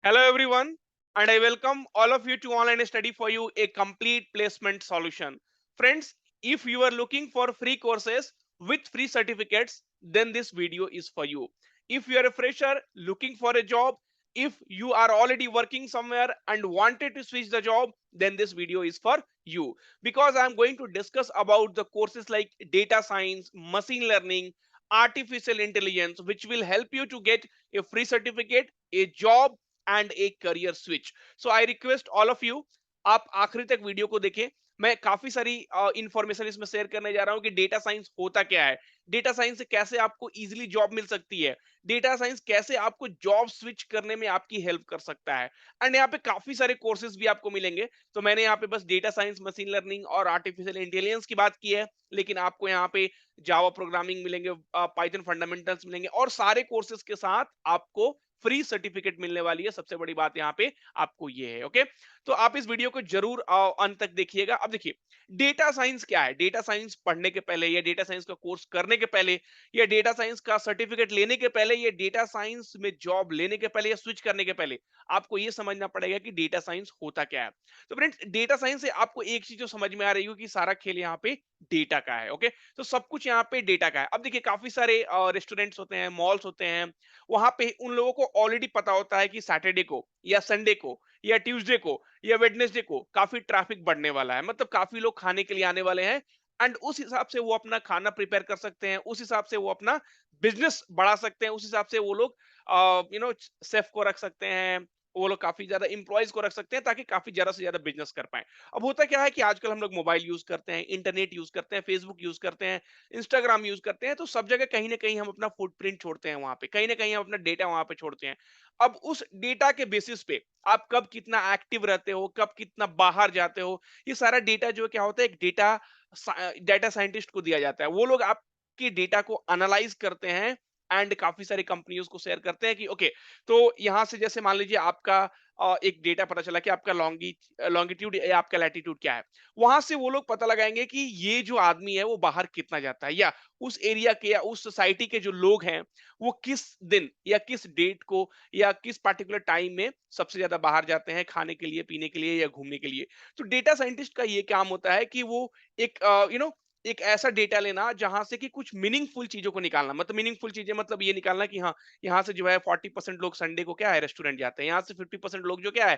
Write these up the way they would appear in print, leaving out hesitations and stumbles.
Hello everyone, and I welcome all of you to Online Study for You, a complete placement solution. Friends, if you are looking for free courses with free certificates, then this video is for you. If you are a fresher looking for a job, if you are already working somewhere and wanted to switch the job, then this video is for you. Because I am going to discuss about the courses like data science, machine learning, artificial intelligence, which will help you to get a free certificate, a job and a career switch. So I request all of you, आप आखिरी तक video को देखें। मैं काफी सारी information इसमें share करने जा रहा हूं कि डेटा साइंस होता क्या है, डेटा साइंस से कैसे आपको इजीली जॉब मिल सकती है, डेटा साइंस कैसे आपको जॉब स्विच करने में आपकी हेल्प कर सकता है। एंड यहाँ पे काफी सारे कोर्सेज भी आपको मिलेंगे। तो मैंने यहाँ पे बस डेटा साइंस, मशीन लर्निंग और आर्टिफिशियल इंटेलिजेंस की बात की है, लेकिन आपको यहाँ पे जावा प्रोग्रामिंग मिलेंगे, पाइथन फंडामेंटल्स मिलेंगे और सारे कोर्सेज के साथ आपको फ्री सर्टिफिकेट मिलने वाली है। सबसे बड़ी बात यहाँ पे आपको ये है। ओके, तो आप इस वीडियो को जरूर अंत तक देखिएगा। अब देखिए, डेटा साइंस क्या है। डेटा साइंस पढ़ने के पहले या डेटा साइंस का कोर्स करने के पहले या डेटा साइंस का सर्टिफिकेट लेने के पहले या डेटा साइंस में जॉब लेने के पहले या स्विच करने के पहले आपको ये समझना पड़ेगा कि डेटा साइंस होता क्या है। तो फ्रेंड्स, डेटा साइंस से आपको एक चीज जो समझ में आ रही हो कि सारा खेल यहाँ पे डेटा का है। ओके, तो सब कुछ यहाँ पे डेटा का है। अब देखिए, काफी सारे रेस्टोरेंट्स होते हैं, मॉल्स होते हैं, वहां पे उन लोगों को ऑलरेडी पता होता है कि सैटरडे को या संडे को या ट्यूसडे को या वेडनेसडे को काफी ट्रैफिक बढ़ने वाला है, मतलब काफी लोग खाने के लिए आने वाले हैं। एंड उस हिसाब से वो अपना खाना प्रिपेयर कर सकते हैं, उस हिसाब से वो अपना बिजनेस बढ़ा सकते हैं, उस हिसाब से वो लोग सेफ को रख सकते हैं, वो लोग काफी ज्यादा इंप्लॉयज को रख सकते हैं ताकि काफी ज्यादा से ज्यादा बिजनेस कर पाए। अब होता क्या है कि आजकल हम लोग मोबाइल यूज करते हैं, इंटरनेट यूज करते हैं, फेसबुक यूज करते हैं, इंस्टाग्राम यूज करते हैं, तो सब जगह कहीं ना कहीं हम अपना फुटप्रिंट छोड़ते हैं, वहां पे कहीं ना कहीं हम अपना डेटा वहां पे छोड़ते हैं। अब उस डेटा के बेसिस पे आप कब कितना एक्टिव रहते हो, कब कितना बाहर जाते हो, ये सारा डेटा जो है क्या होता है, एक डेटा डेटा साइंटिस्ट को दिया जाता है। वो लोग आपके डेटा को एनालाइज करते हैं एंड काफी सारी कंपनियों को शेयर करते हैं कि ओके, तो यहां से जैसे मान लीजिए आपका एक डेटा पता चला कि आपका लॉन्गिट्यूड या आपका लैटिट्यूड क्या है। वहां से वो लोग पता लगाएंगे कि ये जो आदमी है वो बाहर कितना जाता है, या उस एरिया के या उस सोसाइटी के जो लोग हैं वो किस दिन या किस डेट को या किस पर्टिकुलर टाइम में सबसे ज्यादा बाहर जाते हैं खाने के लिए, पीने के लिए या घूमने के लिए। तो डेटा साइंटिस्ट का ये काम होता है कि वो एक एक ऐसा डेटा लेना जहां से कि कुछ मीनिंगफुल चीजों को निकालना, मतलब मीनिंगफुल चीजें मतलब ये निकालना कि हाँ, यहाँ से जो है 40% लोग संडे को क्या है रेस्टोरेंट जाते हैं, यहाँ से 50% लोग जो क्या है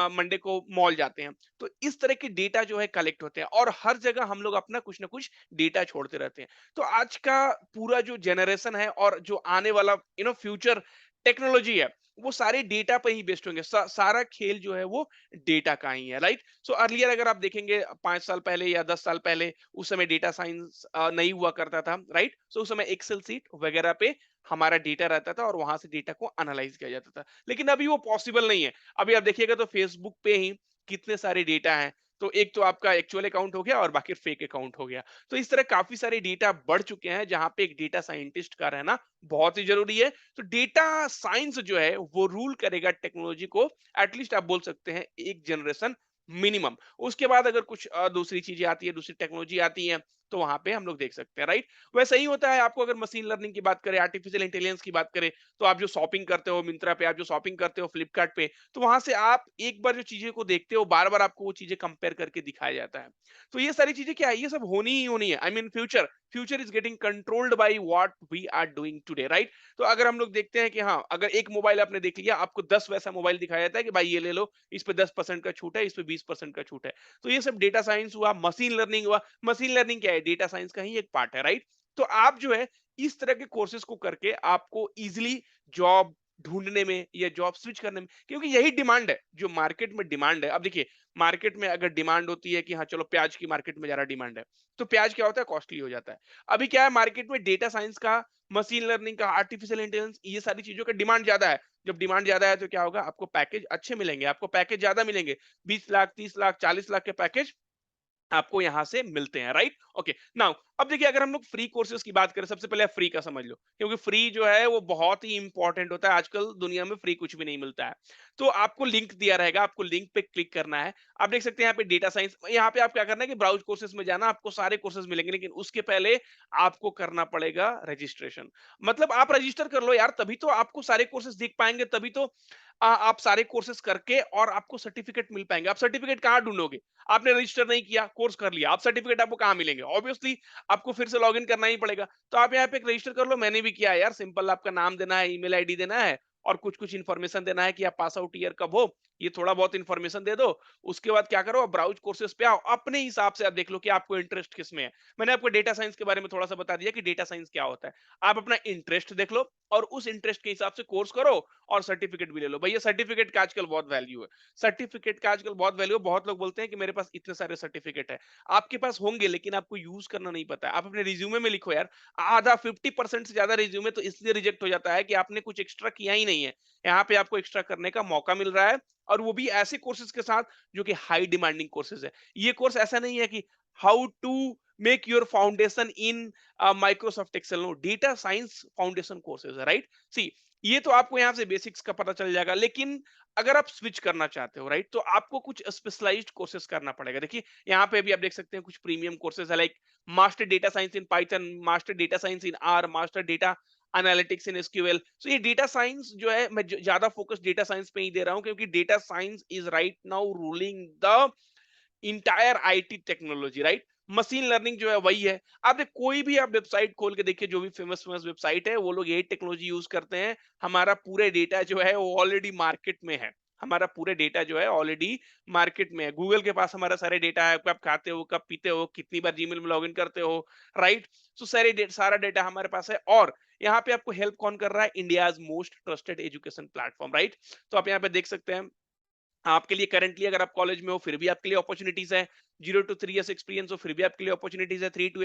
मंडे को मॉल जाते हैं। तो इस तरह के डेटा जो है कलेक्ट होते हैं और हर जगह हम लोग अपना कुछ ना कुछ डेटा छोड़ते रहते हैं। तो आज का पूरा जो जनरेशन है और जो आने वाला फ्यूचर टेक्नोलॉजी है, वो सारे डेटा पे ही बेस्ड होंगे। सारा खेल जो है वो डेटा का ही है, राइट। सो अर्लियर अगर आप देखेंगे 5 साल पहले या 10 साल पहले, उस समय डेटा साइंस नहीं हुआ करता था, राइट। सो उस समय एक्सेल सीट वगैरह पे हमारा डेटा रहता था और वहां से डेटा को एनालाइज किया जाता था, लेकिन अभी वो पॉसिबल नहीं है। अभी आप देखिएगा तो फेसबुक पे ही कितने सारे डेटा हैं। तो एक तो आपका एक्चुअल अकाउंट हो गया और बाकी फेक अकाउंट हो गया। तो इस तरह काफी सारे डेटा बढ़ चुके हैं जहां पे एक डेटा साइंटिस्ट का रहना बहुत ही जरूरी है। तो डेटा साइंस जो है वो रूल करेगा टेक्नोलॉजी को, एटलीस्ट आप बोल सकते हैं एक जनरेशन मिनिमम। उसके बाद अगर कुछ दूसरी चीजें आती है, दूसरी टेक्नोलॉजी आती है, तो वहां पे हम लोग देख सकते हैं, राइट। वैसा ही होता है आपको अगर मशीन लर्निंग की बात करें, आर्टिफिशियल इंटेलिजेंस की बात करें, तो आप जो शॉपिंग करते हो मिंत्रा पे, आप जो शॉपिंग करते हो फ्लिपकार्ट पे, तो वहां से आप एक बार जो चीजें को देखते हो, बार बार आपको वो चीजें कंपेयर करके दिखाया जाता है। तो ये सारी चीजें क्या है, ये सब होनी ही होनी है। I mean future future is getting controlled by what we are doing today, right. तो अगर हम लोग देखते हैं कि हाँ, अगर एक मोबाइल आपने देख लिया, आपको 10 वैसा मोबाइल दिखाया जाता है कि भाई ये ले लो, इस पे 10% का छूट है, इस पे 20% का छूट है। तो ये सब डेटा साइंस हुआ, मशीन लर्निंग हुआ। मशीन लर्निंग क्या है, डेटा साइंस का ही एक पार्ट है, राइट। तो आप जो है इस तरह के कोर्सेज को करके आपको इजिली जॉब ढूंढने में या जॉब स्विच करने में, क्योंकि यही डिमांड है, जो मार्केट में डिमांड है। अब देखिए, मार्केट में अगर डिमांड होती है कि हाँ चलो प्याज की मार्केट में ज्यादा डिमांड है, तो प्याज क्या होता है, कॉस्टली हो जाता है। अभी क्या है, मार्केट में डेटा साइंस का, मशीन लर्निंग का, आर्टिफिशियल इंटेलिजेंस, ये सारी चीजों का डिमांड ज्यादा है। जब डिमांड ज्यादा है तो क्या होगा, आपको पैकेज अच्छे मिलेंगे, आपको पैकेज ज्यादा मिलेंगे। 20 लाख, 30 लाख, 40 लाख के पैकेज आपको यहां से मिलते हैं, राइट? ओके, नाउ अब देखिए, अगर हम लोग फ्री कोर्सेज की बात करें, सबसे पहले फ्री का समझ लो, क्योंकि फ्री जो है वो बहुत ही इंपॉर्टेंट होता है। आजकल दुनिया में फ्री कुछ भी नहीं मिलता है। तो आपको लिंक दिया रहेगा, आपको लिंक पे क्लिक करना है। आप देख सकते हैं यहाँ पे डेटा साइंस, यहाँ पे आप क्या करना है कि ब्राउज कोर्सेज में जाना, आपको सारे कोर्सेज मिलेंगे, लेकिन उसके पहले आपको करना पड़ेगा रजिस्ट्रेशन। मतलब आप रजिस्टर कर लो यार, तभी तो आपको सारे कोर्सेज दिख पाएंगे, तभी तो आप सारे कोर्सेज करके और आपको सर्टिफिकेट मिल पाएंगे। आप सर्टिफिकेट कहाँ ढूंढोगे? आपने रजिस्टर नहीं किया, कोर्स कर लिया, आप सर्टिफिकेट आपको कहाँ मिलेंगे? ऑब्वियसली आपको फिर से लॉगिन करना ही पड़ेगा। तो आप यहाँ पे एक रजिस्टर कर लो, मैंने भी किया है यार। सिंपल आपका नाम देना है, ईमेल आईडी देना है और कुछ कुछ इन्फॉर्मेशन देना है कि आप पास आउट ईयर कब हो, ये थोड़ा बहुत इन्फॉर्मेशन दे दो। उसके बाद क्या करो, ब्राउज कोर्सेज पे आओ, अपने हिसाब से आप देख लो कि आपको इंटरेस्ट किस में है। मैंने आपको डेटा साइंस के बारे में थोड़ा सा बता दिया कि डेटा साइंस क्या होता है। आप अपना इंटरेस्ट देख लो और उस इंटरेस्ट के हिसाब से कोर्स करो और सर्टिफिकेट भी ले लो। भैया सर्टिफिकेट का आजकल बहुत वैल्यू है, सर्टिफिकेट का आजकल बहुत वैल्यू है। बहुत लोग बोलते हैं कि मेरे पास इतने सारे सर्टिफिकेट है। आपके पास होंगे, लेकिन आपको यूज करना नहीं पता है। आप अपने रिज्यूमे में लिखो यार। आधा 50% से ज्यादा रिज्यूमे तो इसलिए रिजेक्ट हो जाता है कि आपने कुछ एक्स्ट्रा किया ही नहीं है। यहाँ पे आपको एक्स्ट्रा करने का मौका मिल रहा है, और वो भी ऐसे कोर्सेज के साथ जो कि हाई डिमांडिंग कोर्सेज है। ये कोर्स ऐसा नहीं है कि how to make your foundation in Microsoft Excel. No, data science foundation courses है, राइट? सी, ये तो आपको यहाँ से बेसिक्स का पता चल जाएगा, लेकिन अगर आप स्विच करना चाहते हो, राइट, तो आपको कुछ स्पेशलाइज्ड कोर्सेज करना पड़ेगा। देखिए यहाँ पे भी आप देख सकते हैं कुछ प्रीमियम कोर्सेज है, like master data science in Python, master data science in R, master data analytics in SQL. So ये डेटा साइंस जो है, मैं ज्यादा फोकस डेटा साइंस पे ही दे रहा हूँ, क्योंकि data science is right now ruling the entire IT technology, right? Machine learning जो है वही है। आप देख, कोई भी आप वेबसाइट खोल के देखिए, जो भी फेमस फेमस वेबसाइट है, वो लोग यही टेक्नोलॉजी यूज करते हैं। हमारा पूरे डेटा जो है वो ऑलरेडी मार्केट में है। हमारा पूरे डेटा जो है ऑलरेडी मार्केट में है। गूगल के पास हमारा सारे डेटा है, कब खाते हो, कब पीते हो, कितनी बार जीमेल में लॉगिन करते हो, राइट? सो सारा डेटा हमारे पास है। और यहाँ पे आपको हेल्प कौन कर रहा है? India's most trusted education platform, right? तो आप यहाँ पे देख सकते हैं, आपके लिए करंटली अगर आप कॉलेज में हो फिर भी आपके लिए अपॉर्चुनिटीज है। 0 to 3 years एक्सपीरियंस हो फिर भी आपके लिए अपॉर्चुनिटीज है। 3 to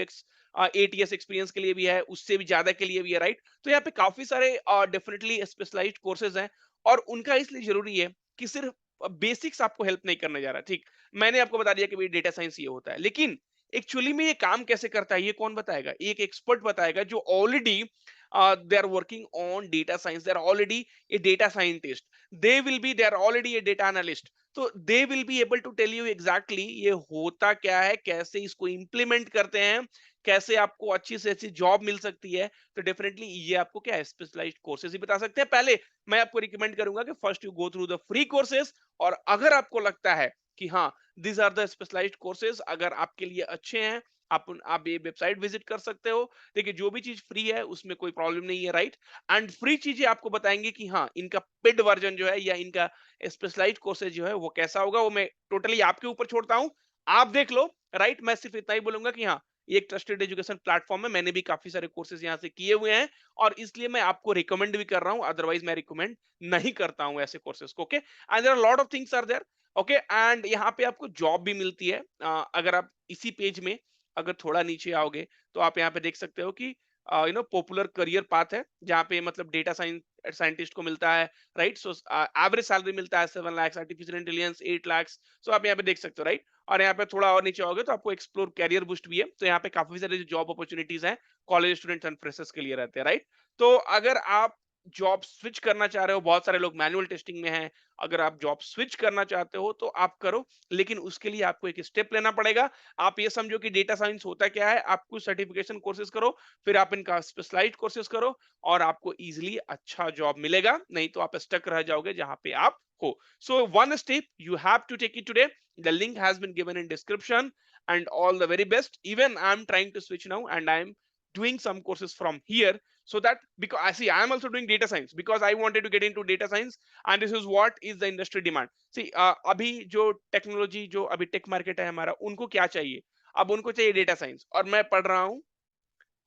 8 years एक्सपीरियंस के लिए भी है, उससे भी ज्यादा के लिए भी है, राइट? तो यहाँ पे काफी सारे डेफिनेटली स्पेशलाइज्ड कोर्सेज हैं, और उनका इसलिए जरूरी है कि सिर्फ बेसिक्स आपको हेल्प नहीं करने जा रहा। ठीक, मैंने आपको बता दिया कि भाई डेटा साइंस ये होता है, लेकिन एक्चुअली में ये काम कैसे करता है ये कौन बताएगा? एक एक्सपर्ट बताएगा, जो already they are working on data science, they are already a data scientist, they are already a data analyst, तो they will be able to tell you exactly ये होता क्या है, कैसे इसको implement करते हैं, कैसे आपको अच्छी से अच्छी जॉब मिल सकती है। तो डेफिनेटली ये आपको क्या है, स्पेशलाइज्ड कोर्सेज ही बता सकते हैं। पहले मैं आपको रिकमेंड करूंगा कि first you go through the free courses, और अगर आपको लगता है कि हाँ, this are the specialised courses, अगर आपके लिए अच्छे हैं, आप ये वेबसाइट विजिट कर सकते हो। देखिए जो भी चीज फ्री है उसमें कोई प्रॉब्लम नहीं है, राइट? एंड फ्री चीजें आपको बताएंगे कि हाँ, इनका पेड वर्जन जो है या इनका स्पेशलाइज्ड कोर्सेज जो है वो कैसा होगा, वो मैं टोटली आपके ऊपर छोड़ता हूँ। आप देख लो, राइट? मैं सिर्फ इतना ही बोलूंगा कि हाँ, ये एक ट्रस्टेड एजुकेशन प्लेटफॉर्म है, मैंने भी काफी सारे कोर्सेज यहाँ से किए हुए हैं, और इसलिए मैं आपको रिकमेंड भी कर रहा हूँ, अदरवाइज मैं रिकमेंड नहीं करता हूँ ऐसे कोर्सेज को। Okay, and there are lot of things are there. Okay, and यहाँ पे आपको जॉब भी मिलती है। अगर आप इसी पेज में अगर थोड़ा नीचे आओगे, तो आप यहाँ पे देख सकते हो कि पॉपुलर करियर पाथ है, जहाँ पे मतलब डेटा साइंटिस्ट को मिलता है, राइट? सो एवरेज सैलरी मिलता है 7 lakhs, आर्टिफिशियल इंटेलिजेंस 8 lakhs। सो आप यहाँ पे देख सकते हो, राइट? और यहाँ पे थोड़ा और नीचे आओगे तो आपको एक्सप्लोर कैरियर बूस्ट भी है। तो यहाँ पे काफी सारे जॉब अपॉर्चुनिटीज हैं, कॉलेज स्टूडेंट्स एंड फ्रेशर्स के लिए रहते हैं, राइट? तो अगर आप जॉब स्विच करना चाह रहे हो, बहुत सारे लोग मैनुअल टेस्टिंग में हैं, अगर आप जॉब स्विच करना चाहते हो तो आप करो, लेकिन उसके लिए आपको एक स्टेप लेना पड़ेगा। आप ये समझो कि डेटा साइंस होता क्या है, आप कुछ सर्टिफिकेशन कोर्सेज करो, फिर आप इनका स्पेशलाइज्ड कोर्सेज करो, और आपको इजीली अच्छा जॉब मिलेगा। नहीं तो आप स्टक रह जाओगे जहां पे आप हो। So one step you have to take it today. The link has been given in description, and all the very best. Even I am trying to switch now, and I am doing some courses from here, so that because I see I am also doing data science because I wanted to get into data science, and this is what is the industry demand. See, अभी जो technology, जो अभी tech market है हमारा, उनको क्या चाहिए? अब उनको चाहिए डेटा साइंस, और मैं पढ़ रहा हूँ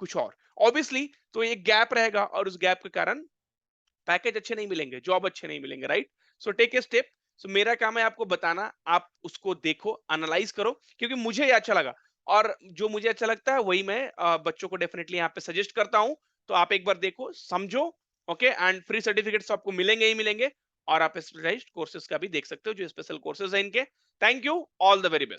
कुछ और। ऑब्वियसली तो एक गैप रहेगा, और उस गैप के कारण पैकेज अच्छे नहीं मिलेंगे, जॉब अच्छे नहीं मिलेंगे, right? So take a step. So मेरा काम है आपको बताना, आप उसको देखो, एनालाइज करो, क्योंकि मुझे ये अच्छा लगा, और जो मुझे अच्छा लगता है वही मैं बच्चों को डेफिनेटली यहाँ पे सजेस्ट करता हूँ। तो आप एक बार देखो, समझो। ओके, एंड फ्री सर्टिफिकेट्स आपको मिलेंगे ही मिलेंगे, और आप स्पेशलाइज्ड कोर्सेज का भी देख सकते हो, जो स्पेशल कोर्सेज है इनके। Thank you, all the very best.